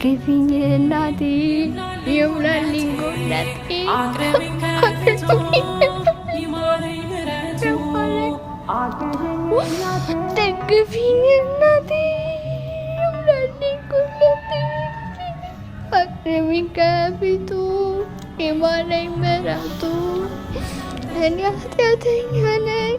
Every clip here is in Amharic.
ደግፊኝ እናቴ ይሙላልኝ ጎናቴ ደግፊኝ እናቴ ይሙላልኝ ጎናቴ አቅርቢኝ ከፊቱ ይማረኝ ምሕረቱ እኔ ኃጢአተኛ ነኝ።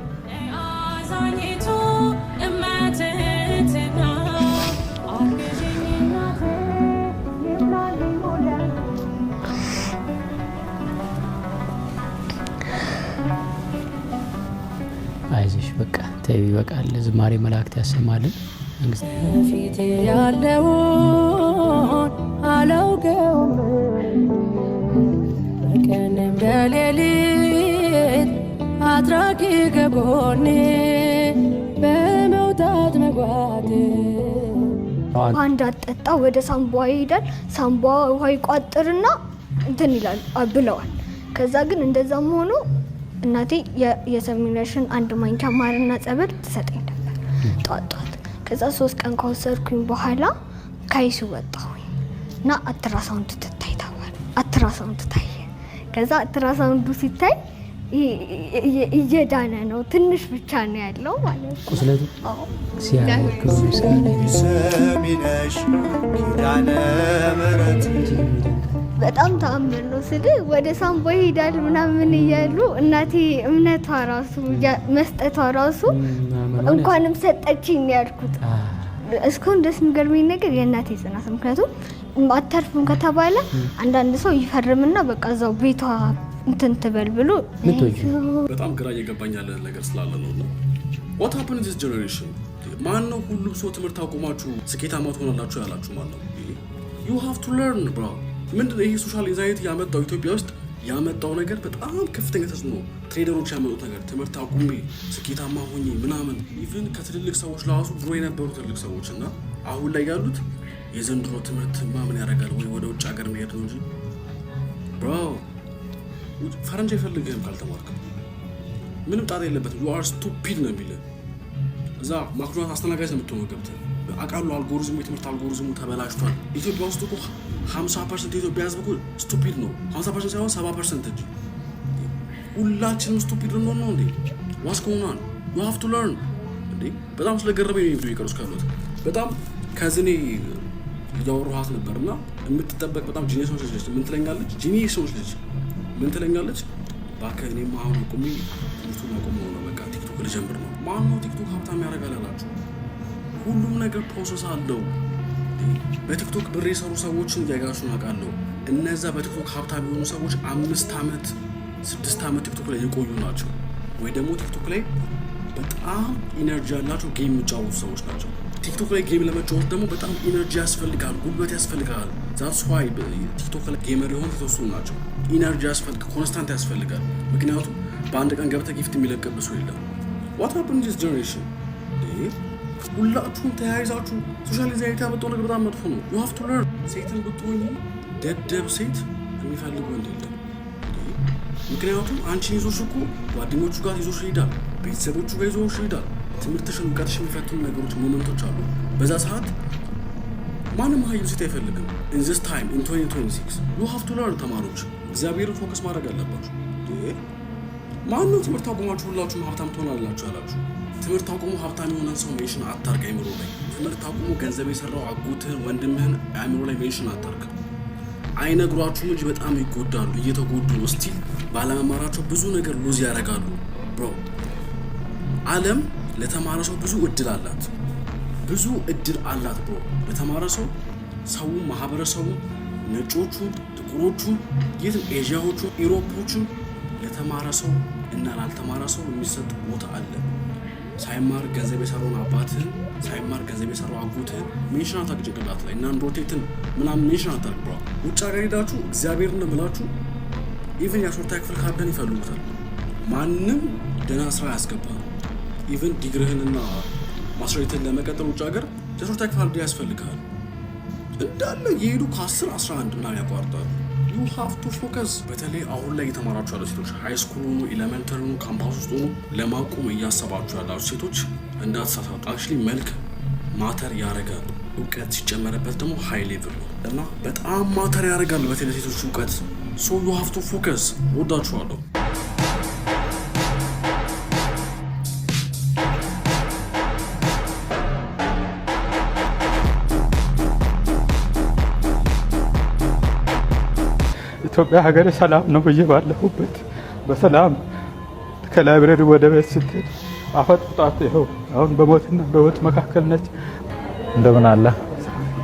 አይዞሽ በቃ ተይው ይበቃል። ዝማሬ መላእክት ያሰማልን። ፊቴ ያለውን አላውቀውም በቀንም በሌሊት አድራጊ ከጎኔ በመውጣት መግባት እንዳጠጣ ወደ ሳምቧ ይሄዳል። ሳምቧ ውሃ ይቋጥርና እንትን ይላል ብለዋል። ከዛ ግን እንደዛም ሆኖ እናቴ የሰሚነሽን አንድ ማንኪያ ማርና ጸበል ትሰጠኝ ነበር ጧት። ከዛ 3 ቀን ከወሰድኩኝ በኋላ ካይሱ ወጣሁኝ እና አትራሳውንድ ትታይ ተባለ። አትራሳውንድ ታየ። ከዛ አትራሳውንዱ ሲታይ እየዳነ ነው፣ ትንሽ ብቻ ነው ያለው ማለት ነው ቁስለቱ። ሲያርክ ሰሚነሽ ኪዳነ ምሕረት በጣም ተአምር ነው ስል ወደ ሳምቦ ይሄዳል ምናምን እያሉ እናቴ እምነቷ ራሱ መስጠቷ ራሱ እንኳንም ሰጠችኝ ያልኩት። እስካሁን ደስ የሚገርመኝ ነገር የእናቴ ጽናት። ምክንያቱም አተርፍም ከተባለ አንዳንድ ሰው ይፈርምና በቃ እዛው ቤቷ እንትን ትበል ብሎ በጣም ግራ እየገባኝ ያለ ነገር ስላለ ነው። what happened in this generation? ማን ነው ሁሉም ሰው ትምህርት አቆማችሁ ስኬታማ ትሆናላችሁ ያላችሁ? ማን ነው? you have to learn bro። ምንድነው ይሄ ሶሻል ኢንዛይቲ ያመጣው? ኢትዮጵያ ውስጥ ያመጣው ነገር በጣም ከፍተኛ ተጽዕኖ። ትሬደሮች ያመጡት ነገር ትምህርት አቁሜ ስኬታማ ሆኜ ምናምን ኢቭን ከትልልቅ ሰዎች ለራሱ ድሮ የነበሩ ትልልቅ ሰዎች እና አሁን ላይ ያሉት የዘንድሮ ትምህርት ምን ያደርጋል ወይ ወደ ውጭ ሀገር መሄድ ነው እንጂ bro ፈረንጅ አይፈልግህም ካልተማርክ ምንም ጣጣ የለበትም። you are stupid ነው የሚልህ። እዛ ማክዶናልድ አስተናጋጅ ነው የምትሆነው ገብተህ አቃሉ አልጎሪዝሙ የትምህርት አልጎሪዝሙ ተበላሽቷል። ኢትዮጵያ ውስጥ እኮ 50% የኢትዮጵያ ሕዝብ እኮ ስቱፒድ ነው። 50% ሳይሆን 70% እንጂ ሁላችንም ስቱፒድ ነው እንዴ? what's going on? you have to learn እንዴ። በጣም ስለገረመኝ ነው ቪዲዮ ይቀርጽ ካሉት በጣም ከዝኔ ያወራኋት ነበርና የምትጠበቅ በጣም ጂኒየሶች ልጅ ምን ትለኛለች? ጂኒየሶች ልጅ ምን ትለኛለች? ባከኔማ አሁን ቆሜ ትምህርቱን አቆመው ነው በቃ ቲክቶክ ልጀምር ነው። ማን ነው ቲክቶክ ሀብታም ያደርጋል አላችሁ? ሁሉም ነገር ፕሮሰስ አለው። በቲክቶክ ብር የሰሩ ሰዎችን ያጋሹን አውቃለሁ። እነዛ በቲክቶክ ሀብታም የሆኑ ሰዎች 5 ዓመት 6 ዓመት ቲክቶክ ላይ የቆዩ ናቸው። ወይ ደግሞ ቲክቶክ ላይ በጣም ኢነርጂ ያላቸው ጌም የሚጫወቱ ሰዎች ናቸው። ቲክቶክ ላይ ጌም ለመጫወት ደግሞ በጣም ኢነርጂ ያስፈልጋል፣ ጉልበት ያስፈልጋል። ዛትስ ዋይ ቲክቶክ ላይ ጌመር የሆኑ የተወሰኑ ናቸው። ኢነርጂ ያስፈልጋል፣ ኮንስታንት ያስፈልጋል። ምክንያቱም በአንድ ቀን ገብተህ ጊፍት የሚለቀብህ ሰው የለም። what happened in this generation? ሁላችሁም ተያይዛችሁ ሶሻሊዛይት ያመጣው ነገር በጣም መጥፎ ነው። you have to learn። ሴትን ብትሆኚ ደደብ ሴት የሚፈልጉ ወንድ የለም። ምክንያቱም አንቺን ይዞሽ እኮ ጓደኞቹ ጋር ይዞሽ ይሄዳል፣ ቤተሰቦቹ ጋር ይዞሽ ይሄዳል። ትምህርትሽን እውቀትሽ የሚፈትኑ ነገሮች ሞመንቶች አሉ። በዛ ሰዓት ማንም ሀዩ ሴት አይፈልግም። in this time in 2026 you have to learn። ተማሪዎች እግዚአብሔርን ፎከስ ማድረግ አለባችሁ። ማነው ትምህርት አቁማችሁ ሁላችሁም ሀብታም ትሆናላችሁ ያላችሁ? ትምህርት አቁሙ ሀብታም የሆነን ሰው ሜንሽን አታርግ አይምሮ ላይ። ትምህርት አቁሙ ገንዘብ የሰራው አጎትህን ወንድምህን አይምሮ ላይ ሜንሽን አታርግ። አይነግሯችሁም እንጂ በጣም ይጎዳሉ፣ እየተጎዱ ነው። ስቲል ባለመማራቸው ብዙ ነገር ሉዝ ያደርጋሉ። ብሮ ዓለም ለተማረ ሰው ብዙ እድል አላት፣ ብዙ እድል አላት ብሮ ለተማረ ሰው። ሰው ማህበረሰቡ፣ ነጮቹ፣ ጥቁሮቹ፣ የትም ኤዥያዎቹ፣ ኢሮፖቹ ለተማረ ሰው እና ላልተማረ ሰው የሚሰጥ ቦታ አለ። ሳይማር ገንዘብ የሰራውን አባትህን፣ ሳይማር ገንዘብ የሰራው አጎትህን ሜንሽን አታርግ ጭንቅላት ላይ እና ሮቴትን ምናምን ሜንሽን አታርግ ብሮ። ውጭ ሀገር ሄዳችሁ እግዚአብሔርን እንደምላችሁ ኢቭን የ10ኛ ክፍል ካርደን ይፈልጉታል። ማንም ደህና ስራ ያስገባል። ኢቭን ዲግሪህንና ማስረጃህን ለመቀጠል ውጭ ሀገር የ10ኛ ክፍል ካርድ ያስፈልጋል። እንዳለ የሄዱ ከ10 11 ምናምን ያቋርጣሉ። you have to focus። በተለይ አሁን ላይ እየተማራችሁ ያሉ ሴቶች ሃይ ስኩል ሆኑ ኤሌመንተሪ ሆኑ ካምፓስ ውስጥ ሆኑ ለማቆም እያሰባችሁ ያላችሁ ሴቶች እንዳትሳሳቱ። አክቹሊ መልክ ማተር ያደርጋል። እውቀት ሲጨመረበት ደግሞ ሃይ ሌቭል ነው። እና በጣም ማተር ያደርጋል በተለይ ሴቶች እውቀት። ሶ ዩ ሃቭ ቱ ፎከስ። ወዳችኋለሁ። ኢትዮጵያ ሀገር ሰላም ነው ብዬ ባለሁበት በሰላም ከላይብረሪ ወደ ቤት ስትሄድ አፈጥጣት ይኸው አሁን በሞትና በሕይወት መካከል ነች። እንደምን አለ?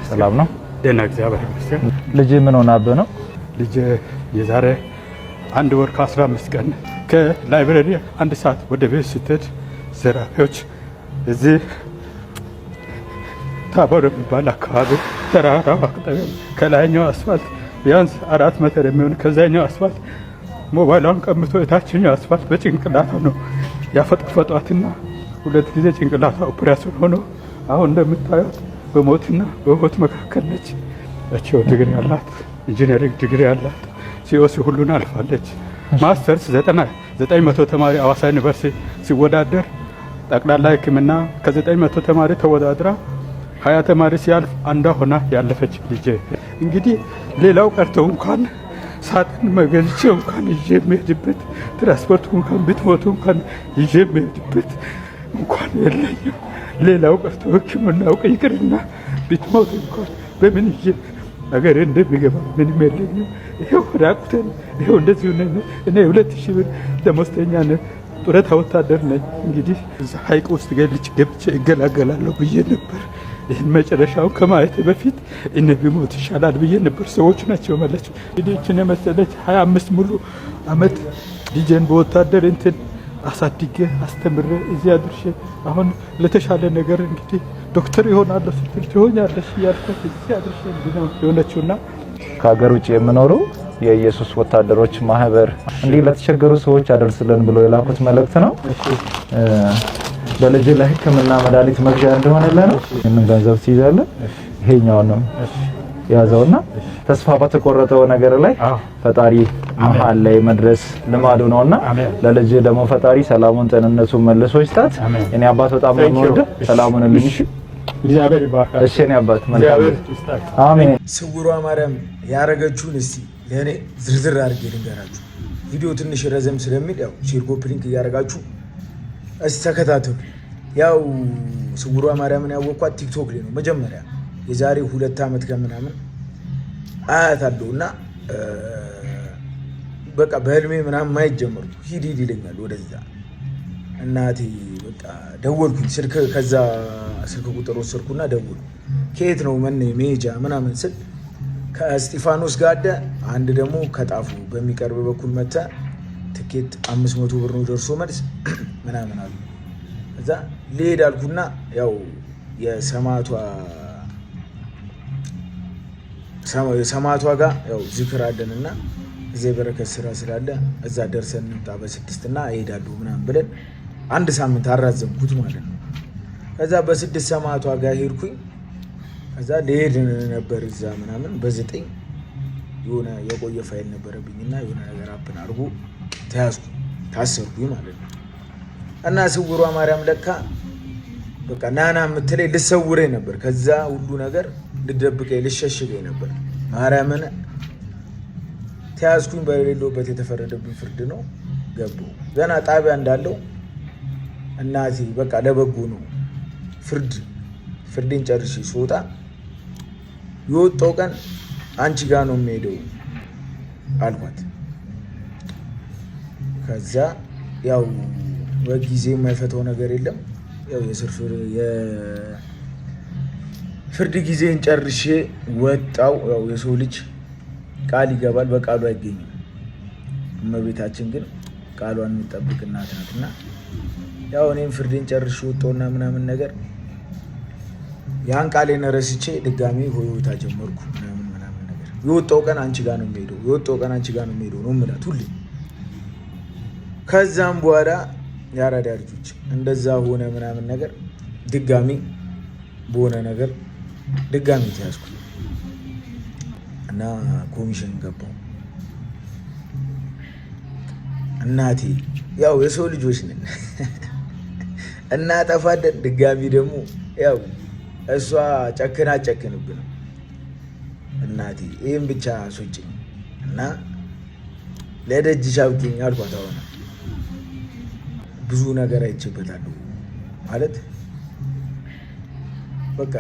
ሰላም ነው? ደህና እግዚአብሔር ይመስገን። ልጅ ምን ሆናብህ ነው? ልጅ የዛሬ 1 ወር ከ15 ቀን ከላይብረሪ 1 ሰዓት ወደ ቤት ስትሄድ ዘራፊዎች እዚህ ታቦር የሚባል አካባቢ ተራራው አቅጣጫ ከላይኛው አስፋልት ቢያንስ 4 ሜትር የሚሆን ከዛኛው አስፋልት ሞባይሏን ቀምቶ የታችኛው አስፋልት በጭንቅላቷ ነው ያፈጠፈጧትና 2 ጊዜ ጭንቅላቷ ኦፕሬሽን ሆኖ አሁን እንደምታዩት በሞትና በሕይወት መካከል ነች። እቺው ዲግሪ ያላት ኢንጂነሪንግ ዲግሪ ያላት ሲኦሲ ሁሉን አልፋለች። ማስተርስ 900 ተማሪ አዋሳ ዩኒቨርሲቲ ሲወዳደር ጠቅላላ ሕክምና ከ900 ተማሪ ተወዳድራ 20 ተማሪ ሲያልፍ አንዷ ሆና ያለፈች ልጅ። እንግዲህ ሌላው ቀርቶ እንኳን ሳጥን መገዝቼው እንኳን ይዤ የሚሄድበት ትራንስፖርት እንኳን ብትሞቱ እንኳን ይዤ የሚሄድበት እንኳን የለኝም። ሌላው ቀርቶ ሕክምና አውቅ ይቅርና ብትሞቱ እንኳን በምን ይዤ ነገር እንደሚገባ ምንም የለኝም። ይሄው ራቁቴን ይሄው እንደዚሁ ነኝ። እኔ 2000 ብር ደሞዝተኛ ነኝ። ጡረታ ወታደር ነኝ። እንግዲህ እዛ ሐይቅ ውስጥ ገብቼ እገላገላለሁ ብዬ ነበር። ይህን መጨረሻውን ከማየት በፊት እኔ ቢሞት ይሻላል ብዬ ነበር። ሰዎች ናቸው መለች። እንግዲህ እችን የመሰለች 25 ሙሉ አመት ልጄን በወታደር እንትን አሳድጌ አስተምሬ እዚህ አድርሼ አሁን ለተሻለ ነገር እንግዲህ ዶክተር ይሆናለሁ ስትል ትሆኛለሽ እያልኳት እዚህ አድርሼ እንዲህ የሆነችውና ከሀገር ውጭ የምኖረው የኢየሱስ ወታደሮች ማህበር እንዲህ ለተቸገሩ ሰዎች አደርስልን ብሎ የላኩት መልእክት ነው። በልጅ ለሕክምና መድኃኒት መግዣ እንደሆነልህ ነው። ይሄንን ገንዘብ ትይዛለህ። ይሄኛውንም ያዘውና ተስፋ በተቆረጠው ነገር ላይ ፈጣሪ መሀል ላይ መድረስ ልማዱ ነውና ለልጅ ደግሞ ፈጣሪ ሰላሙን ጤንነቱን መልሶ ይስጣት። እኔ አባት በጣም ነው የምወደው። ሰላሙን ልጅ እግዚአብሔር ይባርክ። እሺ እኔ አባት መልካም አሜን። ስውሯ ማርያም ያረገችውን እስቲ ለኔ ዝርዝር አድርጌ ልንገራችሁ። ቪዲዮ ትንሽ ረዘም ስለሚል ያው ሼር ኮፒ ሊንክ እያደረጋችሁ እስቲ ተከታተሉ። ያው ስውሯ ማርያምን ያወቅኳት ቲክቶክ ላይ ነው መጀመሪያ የዛሬ 2 ዓመት ከምናምን አያታለሁና በቃ በህልሜ ምናምን ማየት ጀመርኩ። ሂድ ይለኛል ወደዛ። እናቴ በቃ ደወልኩኝ። ከዛ ስልክ ቁጥር ወሰድኩና ደወልኩ። ከየት ነው መሄጃ ምናምን ስል ከእስጢፋኖስ ጋር አንድ ደግሞ ከጣፉ በሚቀርብ በኩል መጣ። ትኬት 500 ብር ነው ደርሶ መልስ ምናምን አሉ። እዛ ልሄድ አልኩና ያው የሰማዕቷ ጋር ያው ዝክር አለንና እዚህ በረከት ስራ ስላለ እዛ ደርሰን እንምጣ በ6 እና እሄዳለሁ ምናምን ብለን 1 ሳምንት አራዘምኩት ማለት ነው። ከዛ በ6 ሰማዕቷ ጋር ሄድኩኝ። ከዛ ልሄድ ነበር እዛ ምናምን በ9 የሆነ የቆየ ፋይል ነበረብኝና የሆነ ነገር አፕን አድርጎ ተያዝኩ፣ ታሰርኩኝ ማለት ነው። እና ስውሯ ማርያም ለካ በቃ ናና የምትለኝ ልሰውረኝ ነበር። ከዛ ሁሉ ነገር ልደብቀኝ ልሸሽገኝ ነበር። ማርያምን ተያዝኩኝ። በሌለውበት የተፈረደብኝ ፍርድ ነው። ገባሁ። ገና ጣቢያ እንዳለው እናቴ በቃ ለበጎ ነው ፍርድን ጨርሼ ስወጣ የወጣው ቀን አንቺ ጋር ነው የምሄደው አልኳት። ከዛ ያው በጊዜ የማይፈተው ነገር የለም። ያው የፍርድ ጊዜን ጨርሼ ወጣው። ያው የሰው ልጅ ቃል ይገባል፣ በቃሉ አይገኝም። እመቤታችን ግን ቃሏን የምትጠብቅ እናት ናትና ያው እኔም ፍርድን ጨርሼ ወጣውና ምናምን ነገር ያን ቃሌን ረስቼ ድጋሚ ሆይታ ጀመርኩ ምናምን ነገር። የወጣው ቀን አንቺ ጋር ነው የምሄደው ነው የምላት ሁሌ። ከዛም በኋላ ያራዳ ልጆች እንደዛ ሆነ ምናምን ነገር ድጋሚ በሆነ ነገር ድጋሚ ተያዝኩ እና ኮሚሽን ገባሁ። እናቴ ያው የሰው ልጆች ነን እናጠፋለን። ድጋሚ ደግሞ ያው እሷ ጨክንብን እና እናቴ ይህም ብቻ አስወጪኝ እና ለደጅሽ አብቂኝ አልኳት። አሁን ብዙ ነገር አይቼበታለሁ ማለት በቃ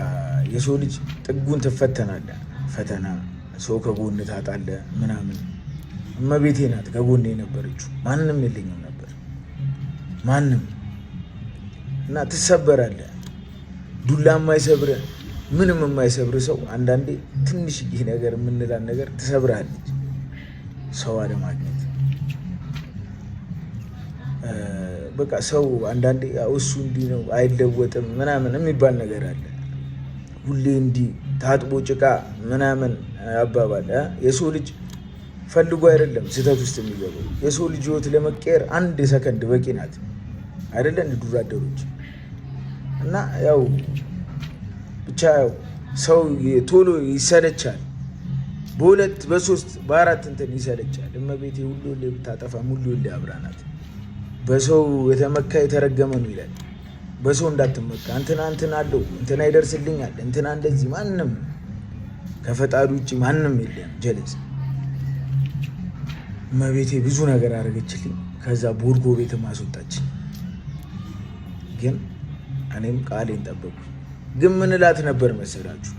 የሰው ልጅ ጥጉን ትፈተናለ። ፈተና ሰው ከጎን ታጣለ ምናምን። እመቤቴ ናት ከጎኔ የነበረችው። ማንም የለኝም ነበር ማንም። እና ትሰበራለ። ዱላ የማይሰብር ምንም የማይሰብር ሰው አንዳንዴ ትንሽዬ ነገር የምንላን ነገር ትሰብራለች። ሰው አለማግኘት በቃ ሰው አንዳንዴ እሱ እንዲህ ነው አይለወጥም ምናምን የሚባል ነገር አለ። ሁሌ እንዲህ ታጥቦ ጭቃ ምናምን አባባል። የሰው ልጅ ፈልጎ አይደለም ስህተት ውስጥ የሚገባው። የሰው ልጅ ህይወት ለመቀየር 1 ሰከንድ በቂ ናት አይደለ? እንደ ዱር አደሮች እና ያው ብቻ ያው ሰው ቶሎ ይሰለቻል። በ2 በ3 በ4 እንትን ይሰለቻል። እመቤቴ ሁሉ ብታጠፋም ሁሉ አብራናት። በሰው የተመካ የተረገመ ነው ይላል። በሰው እንዳትመካ። እንትና አለው እንትና ይደርስልኛል እንትና እንደዚህ። ማንም ከፈጣሪ ውጭ ማንም የለም ጀለስ። እመቤቴ ብዙ ነገር አደረገችልኝ። ከዛ ቦርጎ ቤት ማስወጣችኝ። ግን እኔም ቃሌን ጠበቅኩ። ግን ምን እላት ነበር መሰላችሁ?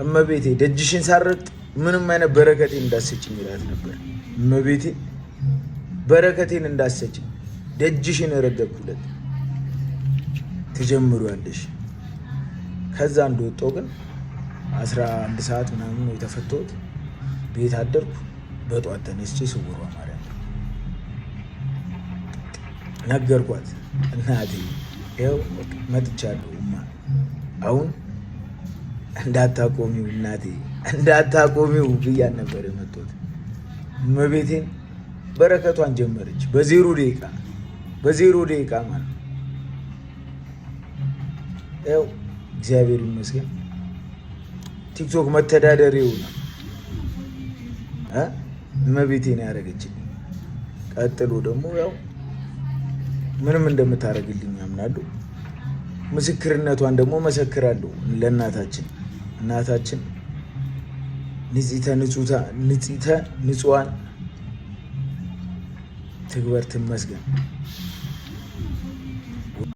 እመቤቴ ደጅሽን ሳረግጥ ምንም አይነት በረከቴን እንዳሰጭኝ እላት ነበር። እመቤቴ በረከቴን እንዳሰጭኝ ደጅሽን ረገጥኩለት። ትጀምሪያለሽ። ከዛ እንደወጣሁ ግን 11 ሰዓት ምናምን ነው የተፈተሁት። ቤት አደርኩ። በጧት ተነስቼ ስውሯ ማርያም ነገርኳት። እናቴ ይኸው መጥቻለሁ እማ፣ አሁን እንዳታቆሚው እናቴ እንዳታቆሚው ብያን ነበር የመጣሁት። እመቤቴን በረከቷን ጀመረች በዜሮ ደቂቃ ማለት ነው። ያው እግዚአብሔር ይመስገን ቲክቶክ መተዳደሪያው ነው። እመቤቴን ያደረገችልኝ። ቀጥሎ ደግሞ ያው ምንም እንደምታደርግልኝ አምናለሁ። ምስክርነቷን ደግሞ መሰክራለሁ ለእናታችን። እናታችን ንጽሕተ ንጹሐን ትግበር ትመስገን።